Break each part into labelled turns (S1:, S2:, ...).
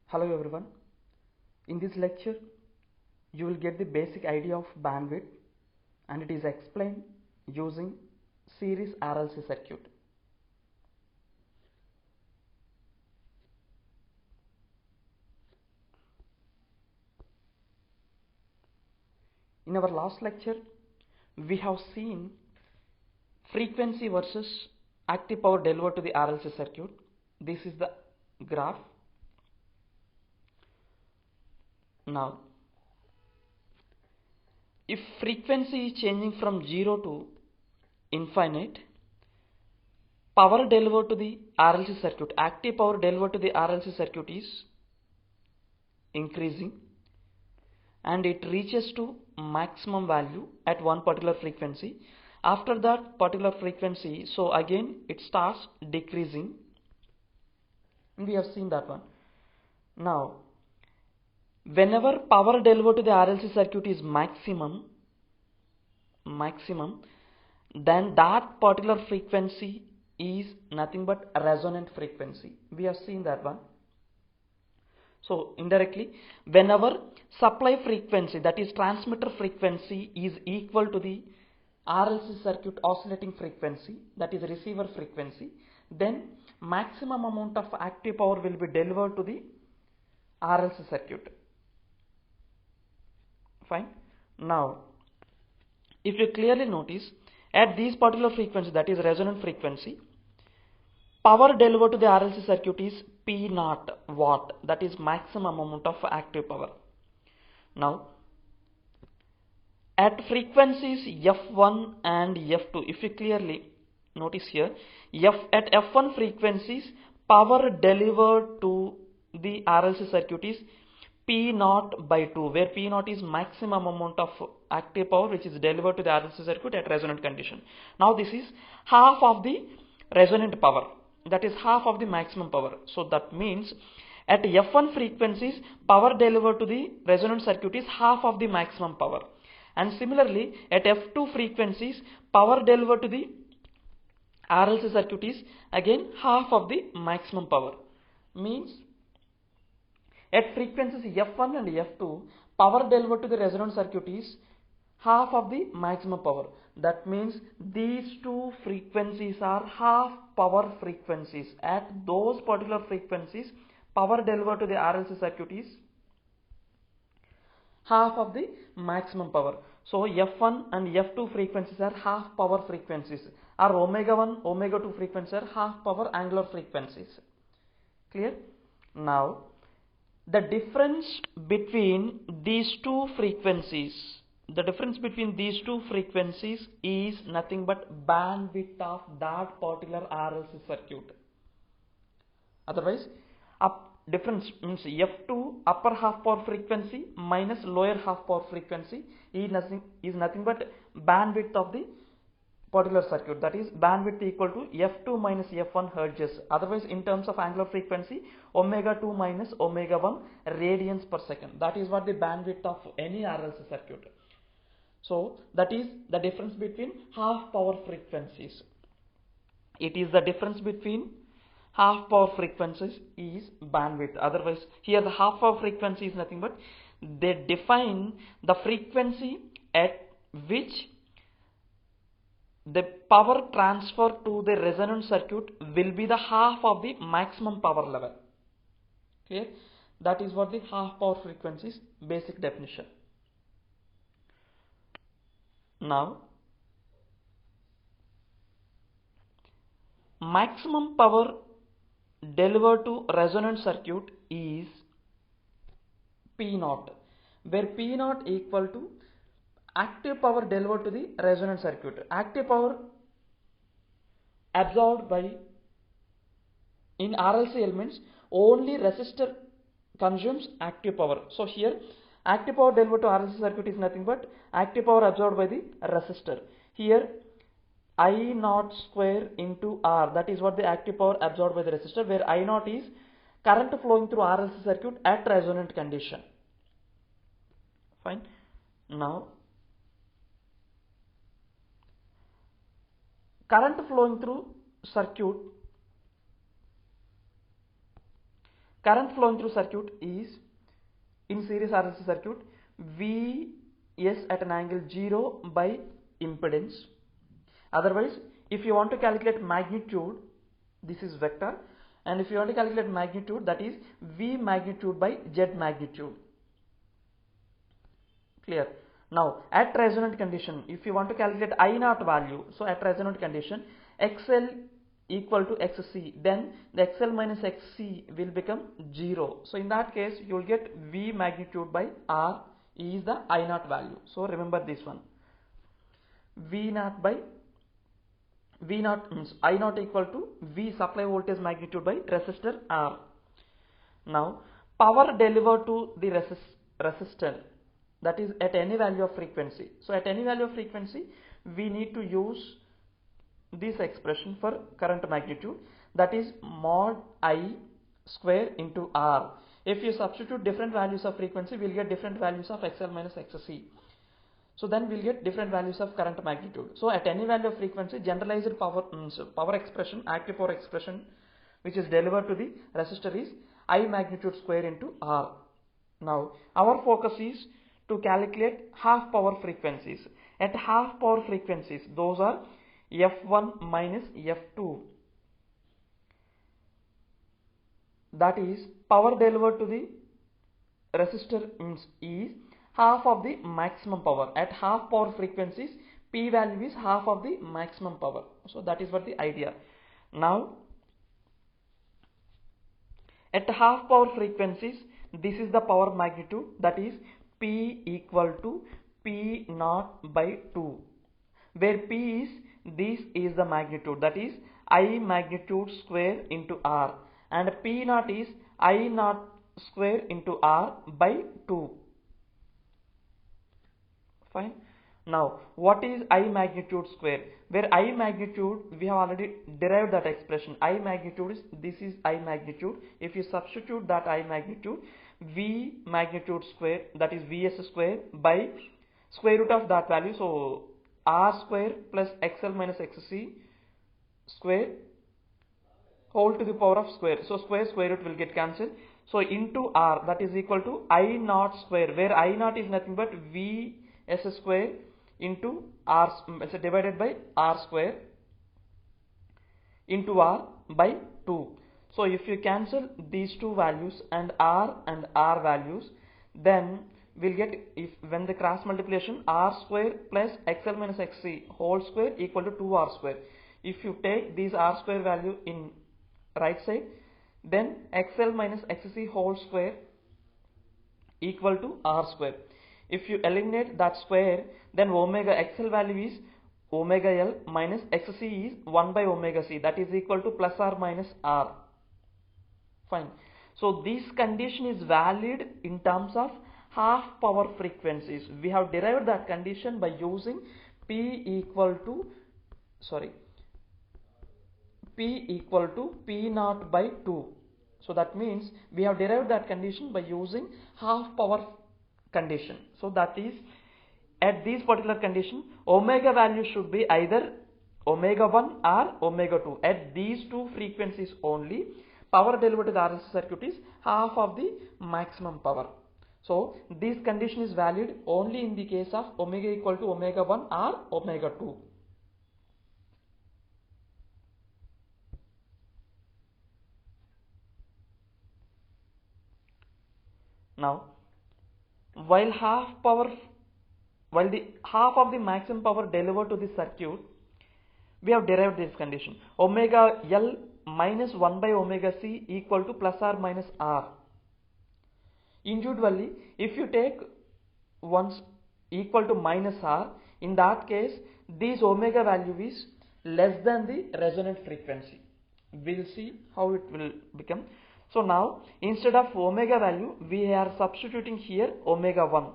S1: Hello everyone. In this lecture, you will get the basic idea of bandwidth and it is explained using series RLC circuit. In our last lecture, we have seen frequency versus active power delivered to the RLC circuit. This is the graph. Now, if frequency is changing from 0 to infinite, power delivered to the RLC circuit, active power delivered to the RLC circuit is increasing and it reaches to maximum value at one particular frequency. After that particular frequency, so again it starts decreasing. We have seen that one. Now, whenever power delivered to the RLC circuit is maximum, then that particular frequency is nothing but resonant frequency. We have seen that one. So indirectly, whenever supply frequency, that is transmitter frequency, is equal to the RLC circuit oscillating frequency, that is receiver frequency, then maximum amount of active power will be delivered to the RLC circuit. Fine. Now, if you clearly notice, at these particular frequency, that is resonant frequency, power delivered to the RLC circuit is P0 watt, that is maximum amount of active power. Now, at frequencies F1 and F2, if you clearly notice here, at F1 frequencies, power delivered to the RLC circuit is P0 by 2, where P0 is maximum amount of active power which is delivered to the RLC circuit at resonant condition. Now this is half of the resonant power, that is half of the maximum power. So that means at F1 frequencies, power delivered to the resonant circuit is half of the maximum power. And similarly, at F2 frequencies, power delivered to the RLC circuit is again half of the maximum power. Means at frequencies F1 and F2, power delivered to the resonant circuit is half of the maximum power. That means these two frequencies are half power frequencies. At those particular frequencies, power delivered to the RLC circuit is half of the maximum power. So F1 and F2 frequencies are half power frequencies. Our omega 1, omega 2 frequencies are half power angular frequencies. Clear? Now, the difference between these two frequencies, is nothing but bandwidth of that particular RLC circuit. Otherwise, difference means F2 upper half power frequency minus lower half power frequency is nothing but bandwidth of the particular circuit, that is bandwidth equal to F2 minus F1 hertz. Otherwise, in terms of angular frequency, omega 2 minus omega 1 radians per second. That is what the bandwidth of any RLC circuit. So that is the difference between half power frequencies. It is the difference between half power frequencies is bandwidth. Otherwise, here the half power frequency is nothing but they define the frequency at which the power transfer to the resonant circuit will be the half of the maximum power level. Okay, that is what the half power frequencies basic definition. Now, maximum power delivered to resonant circuit is P0, where P0 equal to active power delivered to the resonant circuit. Active power absorbed by, in RLC elements, only resistor consumes active power. So here active power delivered to RLC circuit is nothing but active power absorbed by the resistor. Here I0 square into R, that is what the active power absorbed by the resistor, where I0 is current flowing through RLC circuit at resonant condition. Fine. Now, current flowing through circuit current flowing through circuit is, in series RLC circuit, Vs at an angle 0 by impedance. Otherwise, if you want to calculate magnitude, this is vector, and if you want to calculate magnitude, that is V magnitude by Z magnitude. Clear? Now at resonant condition, if you want to calculate I naught value, so at resonant condition XL equal to XC, then the XL minus XC will become 0. So in that case you will get V magnitude by R is the I naught value. So remember this one, I naught equal to V supply voltage magnitude by resistor R. Now power delivered to the resistor, that is at any value of frequency. So at any value of frequency we need to use this expression for current magnitude, that is mod I square into R. If you substitute different values of frequency, we will get different values of XL minus XC. So then we will get different values of current magnitude. So at any value of frequency, generalized power expression, active power expression which is delivered to the resistor is I magnitude square into R. Now our focus is to calculate half power frequencies. At half power frequencies, those are F1 minus F2. That is power delivered to the resistor is half of the maximum power. At half power frequencies, P value is half of the maximum power. So that is what the idea. Now at half power frequencies, this is the power magnitude, that is P equal to P naught by 2, where P is, this is the magnitude, that is I magnitude square into R, and P naught is I naught square into R by 2. Fine. Now what is I magnitude square? Where I magnitude, we have already derived that expression. I magnitude is, this is I magnitude. If you substitute that I magnitude, V magnitude square, that is Vs square by square root of that value. So R square plus XL minus XC square whole to the power of square. So square root will get cancelled. So into R, that is equal to I naught square, where I naught is nothing but Vs square into R, so divided by R square into R by 2. So if you cancel these two values and R values, then we'll get, if when the cross multiplication, R square plus XL minus XC whole square equal to 2R square. If you take these R square value in right side, then XL minus XC whole square equal to R square. If you eliminate that square, then omega XL value is omega L minus XC is 1 by omega C, that is equal to plus or minus R. Fine. So this condition is valid in terms of half power frequencies. We have derived that condition by using P equal to P naught by 2. So that means we have derived that condition by using half power condition. So that is, at this particular condition, omega value should be either omega 1 or omega 2. At these two frequencies only, power delivered to the RLC circuit is half of the maximum power. So this condition is valid only in the case of omega equal to omega 1 or omega 2. Now while the half of the maximum power delivered to the circuit, we have derived this condition, omega L minus 1 by omega C equal to plus or minus R. Individually, if you take ones equal to minus R, in that case this omega value is less than the resonant frequency. We will see how it will become. So now instead of omega value, we are substituting here omega 1.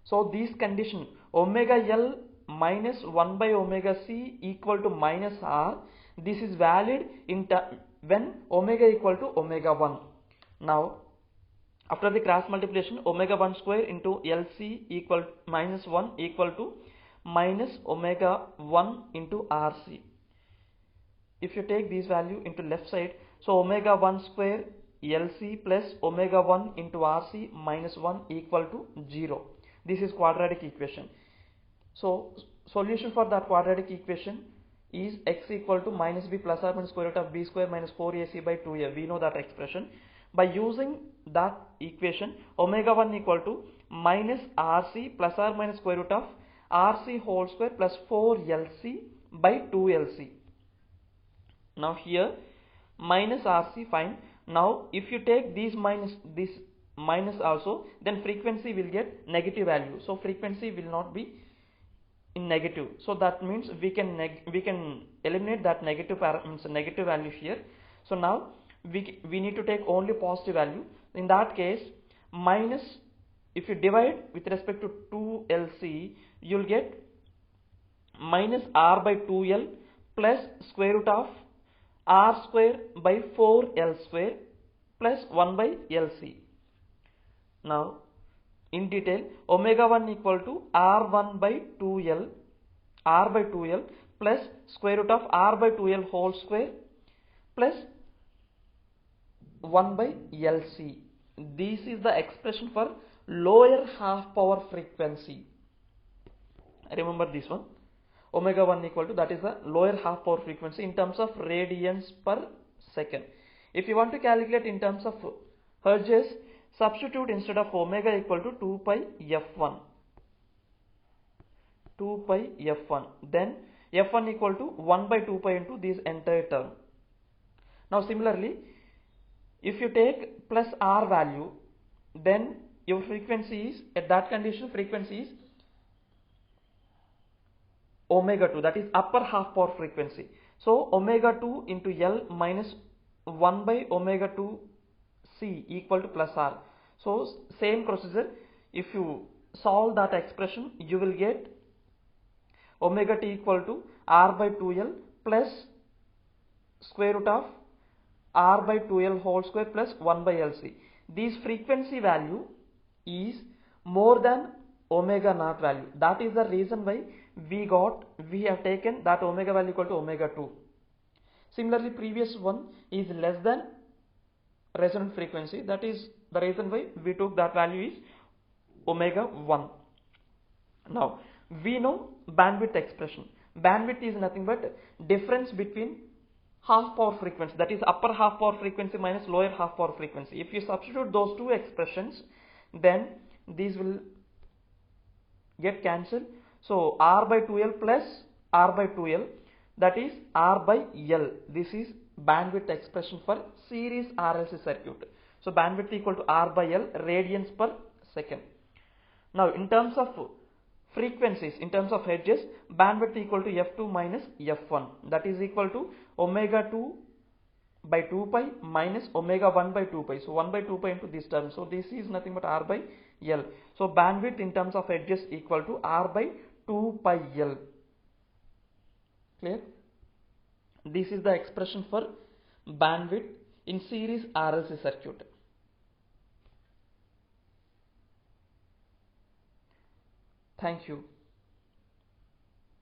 S1: So this condition, omega L minus 1 by omega C equal to minus R, this is valid in when omega equal to omega 1. Now after the cross multiplication, omega 1 square into LC equal minus 1 equal to minus omega 1 into RC. If you take this value into left side, so omega 1 square LC plus omega 1 into RC minus 1 equal to 0. This is quadratic equation. So solution for that quadratic equation is x equal to minus b plus or minus square root of b square minus 4ac by 2a. We know that expression. By using that equation, omega 1 equal to minus RC plus or minus square root of RC whole square plus 4LC by 2LC. Now here minus RC, fine. Now if you take this minus also, then frequency will get negative value. So frequency will not be in negative. So that means we can eliminate that negative value here. So now we need to take only positive value. In that case, minus, if you divide with respect to 2LC, you'll get minus R by 2L plus square root of R square by 4L square plus 1 by LC. Now in detail, omega 1 equal to R1 by 2L plus square root of R by 2L whole square plus 1 by LC. This is the expression for lower half power frequency. Remember this one. Omega 1 equal to, that is the lower half power frequency in terms of radians per second. If you want to calculate in terms of hertz, substitute instead of omega equal to 2 pi f1. Then f1 equal to 1 by 2 pi into this entire term. Now similarly, if you take plus r value, then your frequency is, at that condition, frequency is omega 2, that is upper half power frequency. So omega 2 into L minus 1 by omega 2 C equal to plus R. So same procedure, if you solve that expression, you will get omega t equal to R by 2L plus square root of R by 2L whole square plus 1 by LC. This frequency value is more than omega naught value. That is the reason why we have taken that omega value equal to omega 2. Similarly, previous one is less than resonant frequency. That is the reason why we took that value is omega 1. Now we know bandwidth expression. Bandwidth is nothing but difference between half power frequency, that is upper half power frequency minus lower half power frequency. If you substitute those two expressions, then these will get cancelled. So R by 2L plus R by 2L, that is R by L. This is bandwidth expression for series RLC circuit. So bandwidth equal to R by L radians per second. Now in terms of frequencies, in terms of hertz, bandwidth equal to f2 minus f1, that is equal to omega 2 by 2 pi minus omega 1 by 2 pi. So 1 by 2 pi into this term. So this is nothing but R by L. So bandwidth in terms of hertz equal to R by 2 pi L. Clear? This is the expression for bandwidth in series RLC circuit. Thank you.